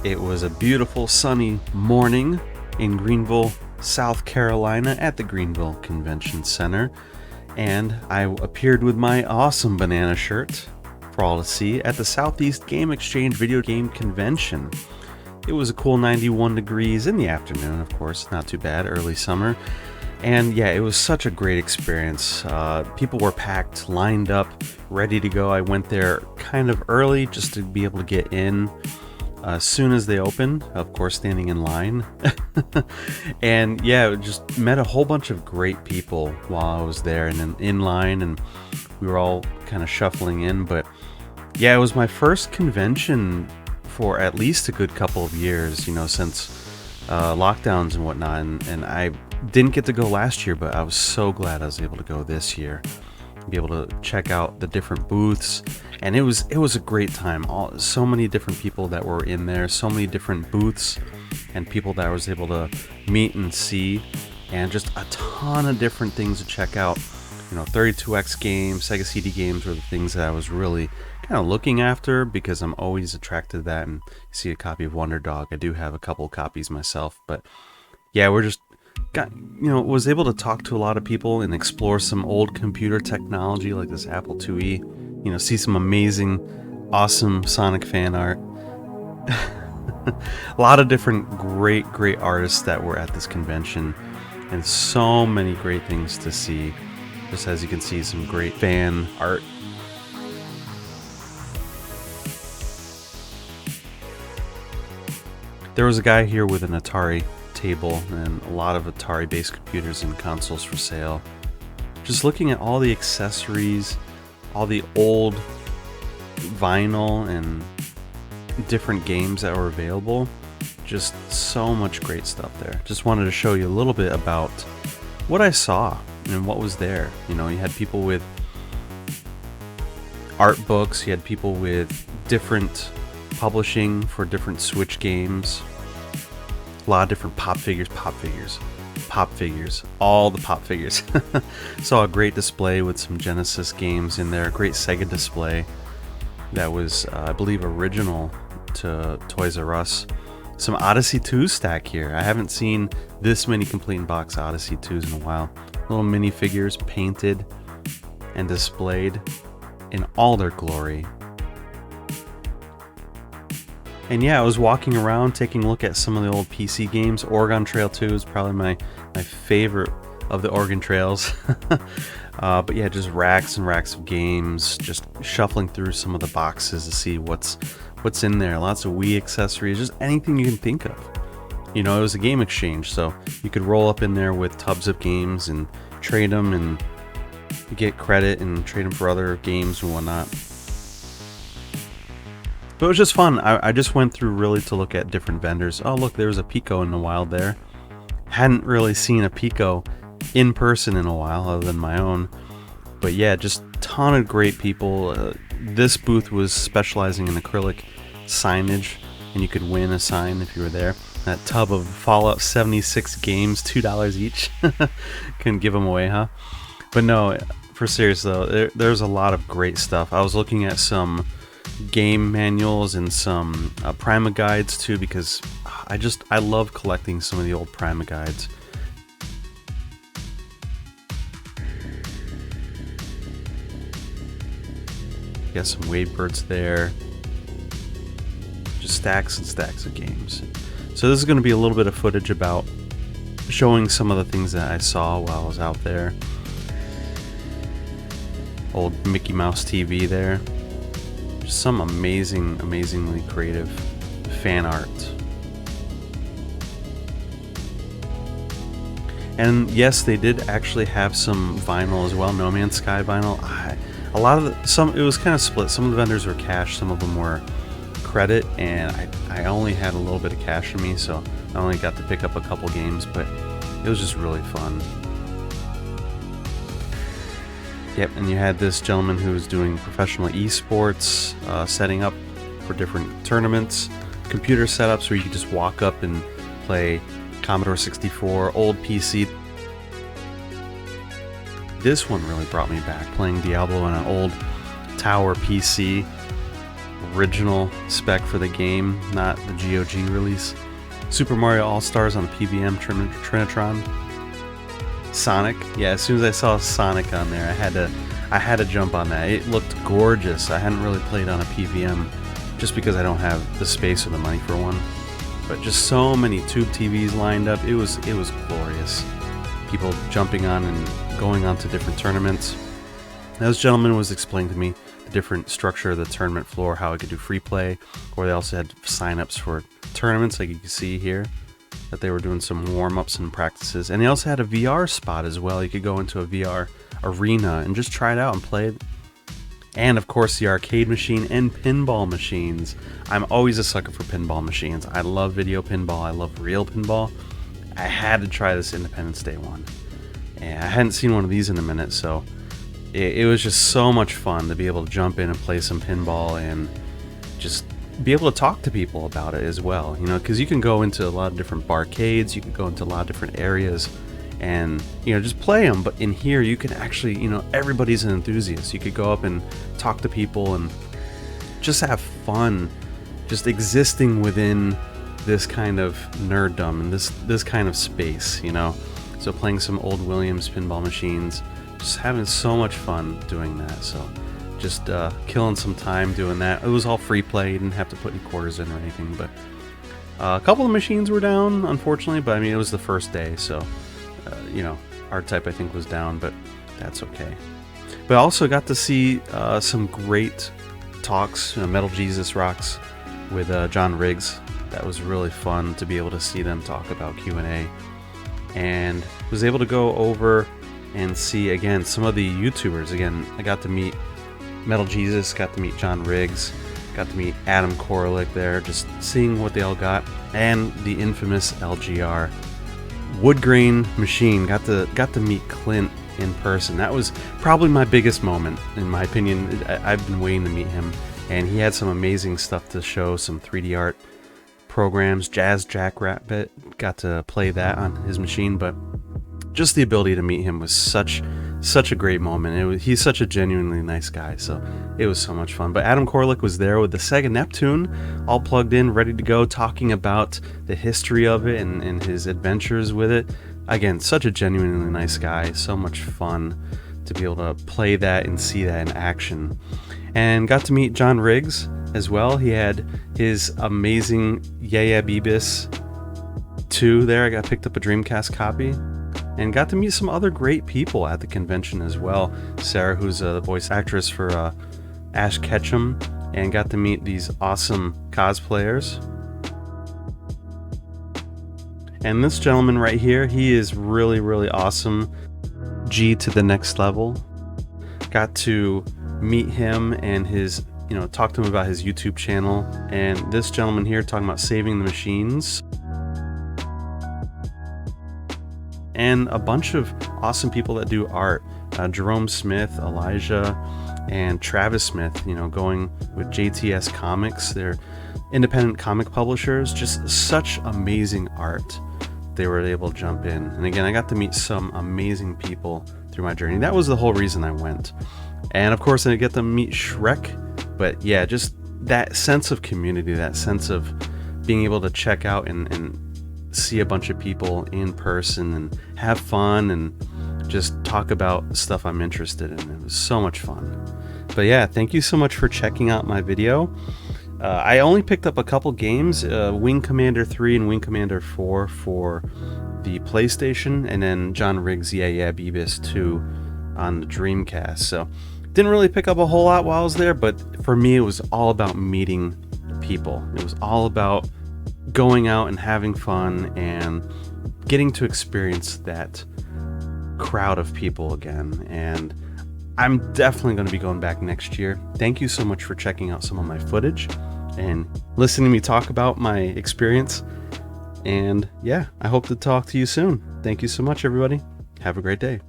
It was a beautiful sunny morning in Greenville, South Carolina at the Greenville Convention Center, and I appeared with my awesome banana shirt for all to see at the Southeast Game Exchange Video Game Convention. It was a cool 91 degrees in the afternoon, of course, not too bad, early summer. And yeah, it was such a great experience. People were packed, lined up, ready to go. I went there kind of early just to be able to get in as soon as they opened, of course, standing in line. And yeah, just met a whole bunch of great people while I was there and in line, and we were all kind of shuffling in. But yeah, it was my first convention for at least a good couple of years, since lockdowns and whatnot, and I didn't get to go last year, but I was so glad I was able to go this year, be able to check out the different booths, and it was a great time. So many different people that were in there, so many different booths and people that I was able to meet and see, and just a ton of different things to check out. 32X games, Sega CD games were the things that I was really kind of looking after, because I'm always attracted to that. And see a copy of Wonder Dog. I do have a couple copies myself, but yeah, was able to talk to a lot of people and explore some old computer technology like this Apple IIe. See some amazing, awesome Sonic fan art. A lot of different great artists that were at this convention, and so many great things to see. Just as you can see, some great fan art. There was a guy here with an Atari table and a lot of Atari-based computers and consoles for sale. Just looking at all the accessories, all the old vinyl and different games that were available. Just so much great stuff there. Just wanted to show you a little bit about what I saw and what was there. You had people with art books, you had people with different publishing for different Switch games, a lot of different pop figures, all the pop figures. Saw a great display with some Genesis games in there, a great Sega display that was, I believe, original to Toys R Us. Some Odyssey 2 stack here. I haven't seen this many complete in box Odyssey 2s in a while. Little minifigures painted and displayed in all their glory. And yeah, I was walking around taking a look at some of the old PC games. Oregon Trail 2 is probably my favorite of the Oregon Trails. But yeah, just racks and racks of games, just shuffling through some of the boxes to see what's in there. Lots of Wii accessories, just anything you can think of. It was a game exchange, so you could roll up in there with tubs of games and trade them and get credit and trade them for other games and whatnot. But it was just fun. I just went through really to look at different vendors. Oh, look, there was a Pico in the wild there. Hadn't really seen a Pico in person in a while, other than my own. But yeah, just a ton of great people. This booth was specializing in acrylic signage, and you could win a sign if you were there. That tub of Fallout 76 games, $2 each. Couldn't give them away, huh? But no, for serious though, there's a lot of great stuff. I was looking at some game manuals and some Prima guides too, because I love collecting some of the old Prima guides. Got some Wadebirds there. Just stacks and stacks of games. So this is going to be a little bit of footage about showing some of the things that I saw while I was out there. Old Mickey Mouse TV there. Just some amazingly creative fan art. And yes, they did actually have some vinyl as well, No Man's Sky vinyl. It was kind of split. Some of the vendors were cash, some of them were credit, and I only had a little bit of cash for me, so I only got to pick up a couple games, but it was just really fun. Yep, and you had this gentleman who was doing professional esports, setting up for different tournaments, computer setups where you could just walk up and play Commodore 64, old PC. This one really brought me back, playing Diablo on an old tower PC. original spec for the game, not the GOG release. Super Mario All-Stars on the PVM Trinitron. Sonic, yeah, as soon as I saw Sonic on there, I had to jump on that. It looked gorgeous. I hadn't really played on a PVM just because I don't have the space or the money for one. But just so many tube TVs lined up. It was glorious. People jumping on and going on to different tournaments. Now, this gentleman was explaining to me the different structure of the tournament floor, how I could do free play, or they also had sign-ups for tournaments, like you can see here, that they were doing some warm-ups and practices. And they also had a VR spot as well. You could go into a VR arena and just try it out and play it. And of course the arcade machine and pinball machines. I'm always a sucker for pinball machines. I love video pinball. I love real pinball. I had to try this Independence Day one. And I hadn't seen one of these in a minute, so it was just so much fun to be able to jump in and play some pinball and just be able to talk to people about it as well. You know, because you can go into a lot of different barcades, you can go into a lot of different areas and, you know, just play them. But in here you can actually, you know, everybody's an enthusiast. You could go up and talk to people and just have fun just existing within this kind of nerddom and this kind of space, you know. So playing some old Williams pinball machines, just having so much fun doing that. So just killing some time doing that. It was all free play. You didn't have to put any quarters in or anything. But a couple of machines were down, unfortunately. But I mean, it was the first day, so you know, R-Type I think was down, but that's okay. But I also got to see some great talks. Metal Jesus Rocks with John Riggs. That was really fun to be able to see them talk about Q&A, and was able to go over and see again some of the YouTubers. Again, I got to meet Metal Jesus, got to meet John Riggs, got to meet Adam Koralik there, just seeing what they all got, and the infamous LGR wood grain machine. Got to meet Clint in person. That was probably my biggest moment, in my opinion. I've been waiting to meet him, and he had some amazing stuff to show, some 3D art programs. Jazz Jackrabbit, got to play that on his machine, but just the ability to meet him was such a great moment. He's such a genuinely nice guy, so it was so much fun. But Adam Koralik was there with the Sega Neptune, all plugged in, ready to go, talking about the history of it and his adventures with it. Again, such a genuinely nice guy, so much fun to be able to play that and see that in action. And got to meet John Riggs as well. He had his amazing Yeah Beavis 2 there. I picked up a Dreamcast copy. And got to meet some other great people at the convention as well. Sarah, who's the voice actress for Ash Ketchum, and got to meet these awesome cosplayers. And this gentleman right here, he is really, really awesome. G to the next level. Got to meet him and his, you know, talk to him about his YouTube channel. And this gentleman here talking about saving the machines. And a bunch of awesome people that do art. Jerome Smith, Elijah, and Travis Smith, you know, going with JTS Comics. They're independent comic publishers. Just such amazing art. They were able to jump in. And again, I got to meet some amazing people through my journey. That was the whole reason I went. And of course, I get to meet Shrek. But yeah, just that sense of community, that sense of being able to check out and see a bunch of people in person and have fun and just talk about stuff I'm interested in. It was so much fun. But yeah, thank you so much for checking out my video. I only picked up a couple games, Wing Commander 3 and Wing Commander 4 for the PlayStation, and then John Riggs' Yeah Beavis 2 on the Dreamcast. So didn't really pick up a whole lot while I was there, but for me it was all about meeting people. It was all about going out and having fun and getting to experience that crowd of people again. And I'm definitely going to be going back next year. Thank you so much for checking out some of my footage and listening to me talk about my experience. And yeah, I hope to talk to you soon. Thank you so much, everybody. Have a great day.